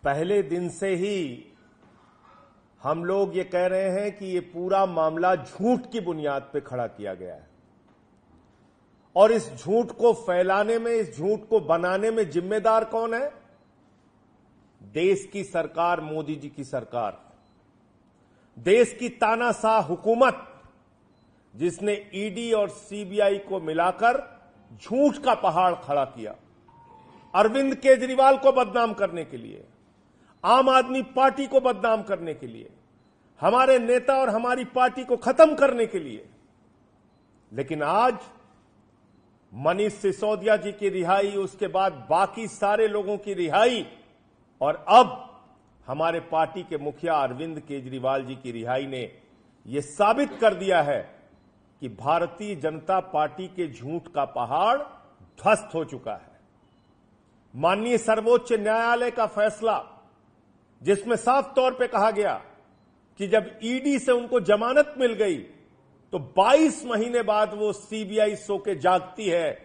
पहले दिन से ही हम लोग ये कह रहे हैं कि ये पूरा मामला झूठ की बुनियाद पे खड़ा किया गया है और इस झूठ को फैलाने में, इस झूठ को बनाने में जिम्मेदार कौन है? देश की सरकार, मोदी जी की सरकार, देश की तानाशाह हुकूमत, जिसने ईडी और सीबीआई को मिलाकर झूठ का पहाड़ खड़ा किया अरविंद केजरीवाल को बदनाम करने के लिए, आम आदमी पार्टी को बदनाम करने के लिए, हमारे नेता और हमारी पार्टी को खत्म करने के लिए। लेकिन आज मनीष सिसोदिया जी की रिहाई, उसके बाद बाकी सारे लोगों की रिहाई और अब हमारे पार्टी के मुखिया अरविंद केजरीवाल जी की रिहाई ने यह साबित कर दिया है कि भारतीय जनता पार्टी के झूठ का पहाड़ ध्वस्त हो चुका है। माननीय सर्वोच्च न्यायालय का फैसला, जिसमें साफ तौर पे कहा गया कि जब ईडी से उनको जमानत मिल गई तो 22 महीने बाद वो सीबीआई सो के जागती है,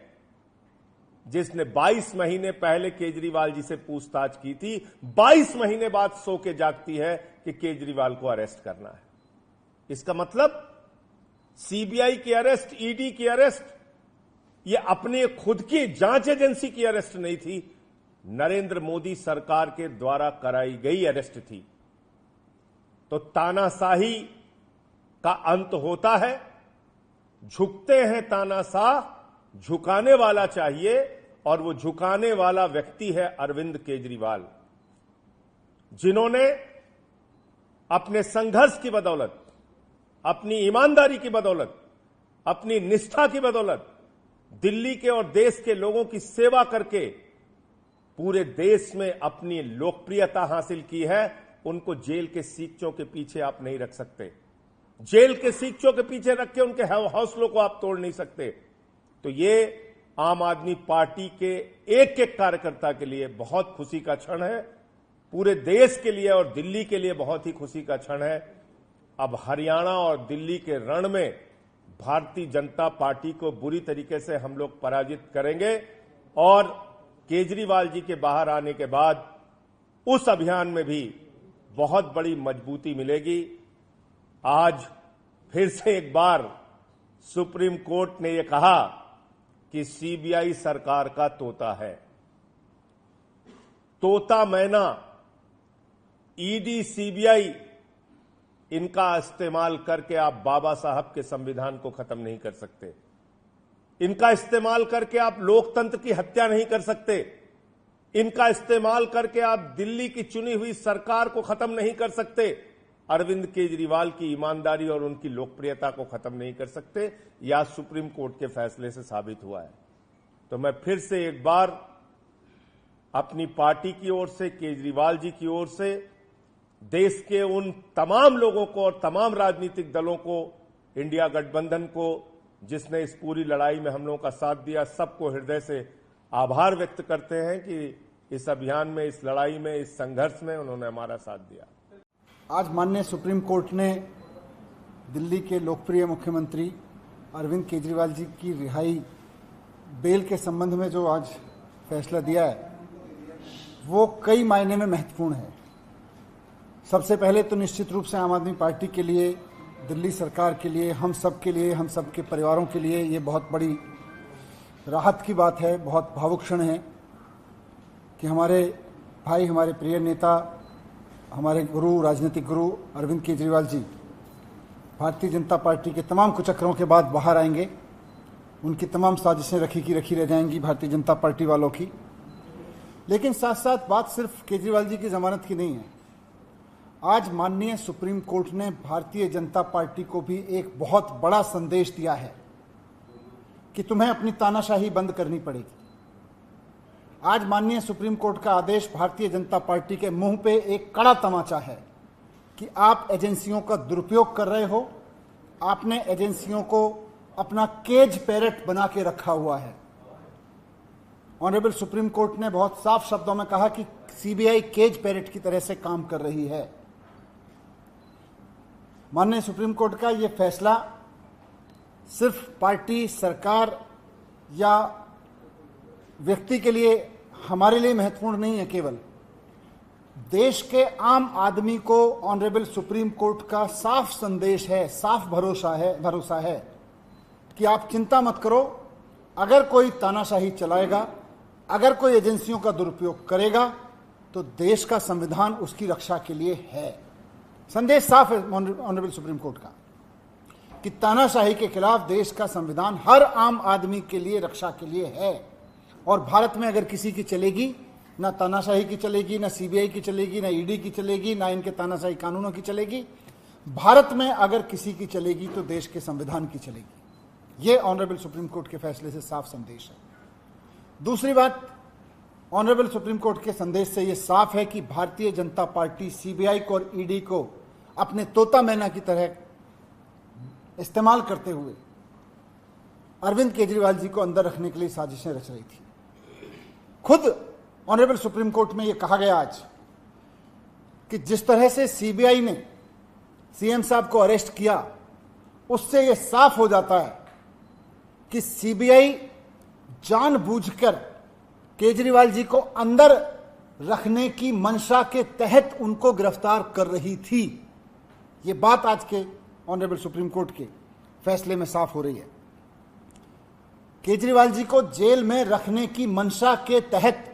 जिसने 22 महीने पहले केजरीवाल जी से पूछताछ की थी, 22 महीने बाद सो के जागती है कि केजरीवाल को अरेस्ट करना है। इसका मतलब सीबीआई की अरेस्ट, ईडी की अरेस्ट, ये अपने खुद की जांच एजेंसी की अरेस्ट नहीं थी, नरेंद्र मोदी सरकार के द्वारा कराई गई अरेस्ट थी। तो तानाशाही का अंत होता है, झुकते हैं तानाशाह, झुकाने वाला चाहिए, और वो झुकाने वाला व्यक्ति है अरविंद केजरीवाल, जिन्होंने अपने संघर्ष की बदौलत, अपनी ईमानदारी की बदौलत, अपनी निष्ठा की बदौलत दिल्ली के और देश के लोगों की सेवा करके पूरे देश में अपनी लोकप्रियता हासिल की है। उनको जेल के सीकचों के पीछे आप नहीं रख सकते, जेल के सीकचों के पीछे रख के उनके हौसलों को आप तोड़ नहीं सकते। तो ये आम आदमी पार्टी के एक एक कार्यकर्ता के लिए बहुत खुशी का क्षण है, पूरे देश के लिए और दिल्ली के लिए बहुत ही खुशी का क्षण है। अब हरियाणा और दिल्ली के रण में भारतीय जनता पार्टी को बुरी तरीके से हम लोग पराजित करेंगे और केजरीवाल जी के बाहर आने के बाद उस अभियान में भी बहुत बड़ी मजबूती मिलेगी। आज फिर से एक बार सुप्रीम कोर्ट ने यह कहा कि सीबीआई सरकार का तोता है। तोता मैना, ईडी, सीबीआई, इनका इस्तेमाल करके आप बाबा साहब के संविधान को खत्म नहीं कर सकते। इनका इस्तेमाल करके आप लोकतंत्र की हत्या नहीं कर सकते। इनका इस्तेमाल करके आप दिल्ली की चुनी हुई सरकार को खत्म नहीं कर सकते। अरविंद केजरीवाल की ईमानदारी और उनकी लोकप्रियता को खत्म नहीं कर सकते। यह सुप्रीम कोर्ट के फैसले से साबित हुआ है। तो मैं फिर से एक बार अपनी पार्टी की ओर से, केजरीवाल जी की ओर से, देश के उन तमाम लोगों को और तमाम राजनीतिक दलों को, इंडिया गठबंधन को, जिसने इस पूरी लड़ाई में हम लोगों का साथ दिया, सबको हृदय से आभार व्यक्त करते हैं कि इस अभियान में, इस लड़ाई में, इस संघर्ष में उन्होंने हमारा साथ दिया। आज माननीय सुप्रीम कोर्ट ने दिल्ली के लोकप्रिय मुख्यमंत्री अरविंद केजरीवाल जी की रिहाई, बेल के संबंध में जो आज फैसला दिया है, वो कई मायने में महत्वपूर्ण है। सबसे पहले तो निश्चित रूप से आम आदमी पार्टी के लिए, दिल्ली सरकार के लिए, हम सब के लिए, हम सब के परिवारों के लिए ये बहुत बड़ी राहत की बात है, बहुत भावुक क्षण है कि हमारे भाई, हमारे प्रिय नेता, हमारे गुरु, राजनीतिक गुरु अरविंद केजरीवाल जी भारतीय जनता पार्टी के तमाम कुचक्रों के बाद बाहर आएंगे। उनकी तमाम साजिशें रखी की रखी रह जाएंगी भारतीय जनता पार्टी वालों की। लेकिन साथ साथ बात सिर्फ केजरीवाल जी की जमानत की नहीं है। आज माननीय सुप्रीम कोर्ट ने भारतीय जनता पार्टी को भी एक बहुत बड़ा संदेश दिया है कि तुम्हें अपनी तानाशाही बंद करनी पड़ेगी। आज माननीय सुप्रीम कोर्ट का आदेश भारतीय जनता पार्टी के मुंह पे एक कड़ा तमाचा है कि आप एजेंसियों का दुरुपयोग कर रहे हो। आपने एजेंसियों को अपना केज पैरट बना के रखा हुआ है। ऑनरेबल सुप्रीम कोर्ट ने बहुत साफ शब्दों में कहा कि सीबीआई केज पैरट की तरह से काम कर रही है। माननीय सुप्रीम कोर्ट का यह फैसला सिर्फ पार्टी, सरकार या व्यक्ति के लिए, हमारे लिए महत्वपूर्ण नहीं है केवल, देश के आम आदमी को ऑनरेबल सुप्रीम कोर्ट का साफ संदेश है, साफ भरोसा है कि आप चिंता मत करो, अगर कोई तानाशाही चलाएगा, अगर कोई एजेंसियों का दुरुपयोग करेगा तो देश का संविधान उसकी रक्षा के लिए है। संदेश साफ है ऑनरेबल सुप्रीम कोर्ट का कि तानाशाही के खिलाफ देश का संविधान हर आम आदमी के लिए रक्षा के लिए है। और भारत में अगर किसी की चलेगी, ना तानाशाही की चलेगी, ना सीबीआई की चलेगी, ना ईडी की चलेगी, ना इनके तानाशाही कानूनों की चलेगी। भारत में अगर किसी की चलेगी तो देश के संविधान की चलेगी। यह ऑनरेबल सुप्रीम कोर्ट के फैसले से साफ संदेश है। दूसरी बात, ऑनरेबल सुप्रीम कोर्ट के संदेश से यह साफ है कि भारतीय जनता पार्टी सीबीआई को और ईडी को अपने तोता मैना की तरह इस्तेमाल करते हुए अरविंद केजरीवाल जी को अंदर रखने के लिए साजिशें रच रही थी। खुद ऑनरेबल सुप्रीम कोर्ट में यह कहा गया आज कि जिस तरह से सीबीआई ने सीएम साहब को अरेस्ट किया, उससे यह साफ हो जाता है कि सीबीआई जानबूझकर केजरीवाल जी को अंदर रखने की मंशा के तहत उनको गिरफ्तार कर रही थी। यह बात आज के ऑनरेबल सुप्रीम कोर्ट के फैसले में साफ हो रही है। केजरीवाल जी को जेल में रखने की मंशा के तहत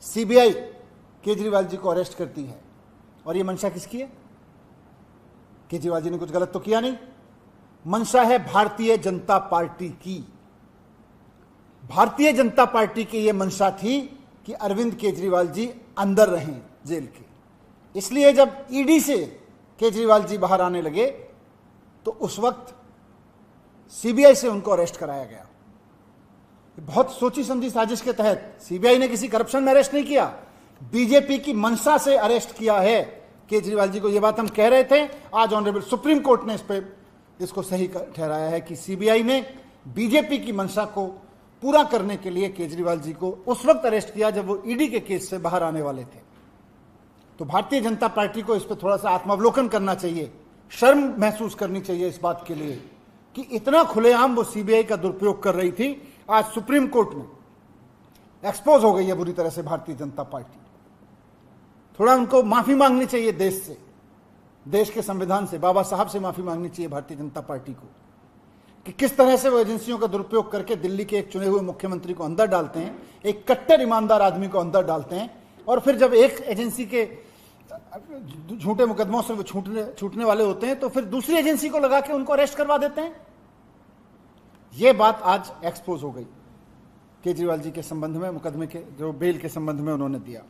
सीबीआई केजरीवाल जी को अरेस्ट करती है। और यह मंशा किसकी है? केजरीवाल जी ने कुछ गलत तो किया नहीं। मंशा है भारतीय जनता पार्टी की। भारतीय जनता पार्टी की यह मंशा थी कि अरविंद केजरीवाल जी अंदर रहें जेल के। इसलिए जब ईडी से केजरीवाल जी बाहर आने लगे तो उस वक्त सीबीआई से उनको अरेस्ट कराया गया। बहुत सोची समझी साजिश के तहत सीबीआई ने किसी करप्शन में अरेस्ट नहीं किया, बीजेपी की मंशा से अरेस्ट किया है केजरीवाल जी को। यह बात हम कह रहे थे, आज ऑनरेबल सुप्रीम कोर्ट ने इसको सही ठहराया है कि सीबीआई ने बीजेपी की मंशा को पूरा करने के लिए केजरीवाल जी को उस वक्त अरेस्ट किया जब वो ईडी के केस से बाहर आने वाले थे। तो भारतीय जनता पार्टी को इस पर थोड़ा सा आत्मावलोकन करना चाहिए, शर्म महसूस करनी चाहिए इस बात के लिए कि इतना खुलेआम वो सीबीआई का दुरुपयोग कर रही थी। आज सुप्रीम कोर्ट में एक्सपोज हो गई है बुरी तरह से भारतीय जनता पार्टी। थोड़ा उनको माफी मांगनी चाहिए देश से, देश के संविधान से, बाबा साहब से माफी मांगनी चाहिए भारतीय जनता पार्टी को कि किस तरह से वो एजेंसियों का दुरुपयोग करके दिल्ली के एक चुने हुए मुख्यमंत्री को अंदर डालते हैं, एक कट्टर ईमानदार आदमी को अंदर डालते हैं, और फिर जब एक एजेंसी के झूठे मुकदमों से वो छूटने वाले होते हैं तो फिर दूसरी एजेंसी को लगा के उनको अरेस्ट करवा देते हैं। यह बात आज एक्सपोज हो गई केजरीवाल जी के संबंध में, मुकदमे के जो बेल के संबंध में उन्होंने दिया।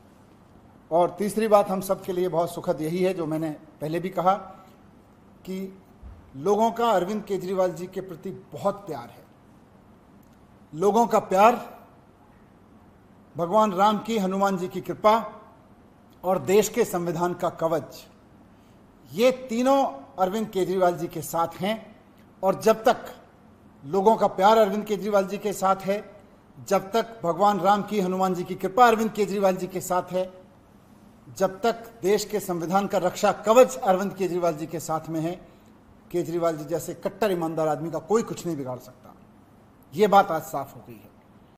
और तीसरी बात हम सब के लिए बहुत सुखद यही है, जो मैंने पहले भी कहा कि लोगों का अरविंद केजरीवाल जी के प्रति बहुत प्यार है। लोगों का प्यार, भगवान राम की, हनुमान जी की कृपा और देश के संविधान का कवच, ये तीनों अरविंद केजरीवाल जी के साथ हैं। और जब तक लोगों का प्यार अरविंद केजरीवाल जी के साथ है, जब तक भगवान राम की, हनुमान जी की कृपा अरविंद केजरीवाल जी के साथ है, जब तक देश के संविधान का रक्षा कवच अरविंद केजरीवाल जी के साथ में है, केजरीवाल जी जैसे कट्टर ईमानदार आदमी का कोई कुछ नहीं बिगाड़ सकता। यह बात आज साफ हो गई है।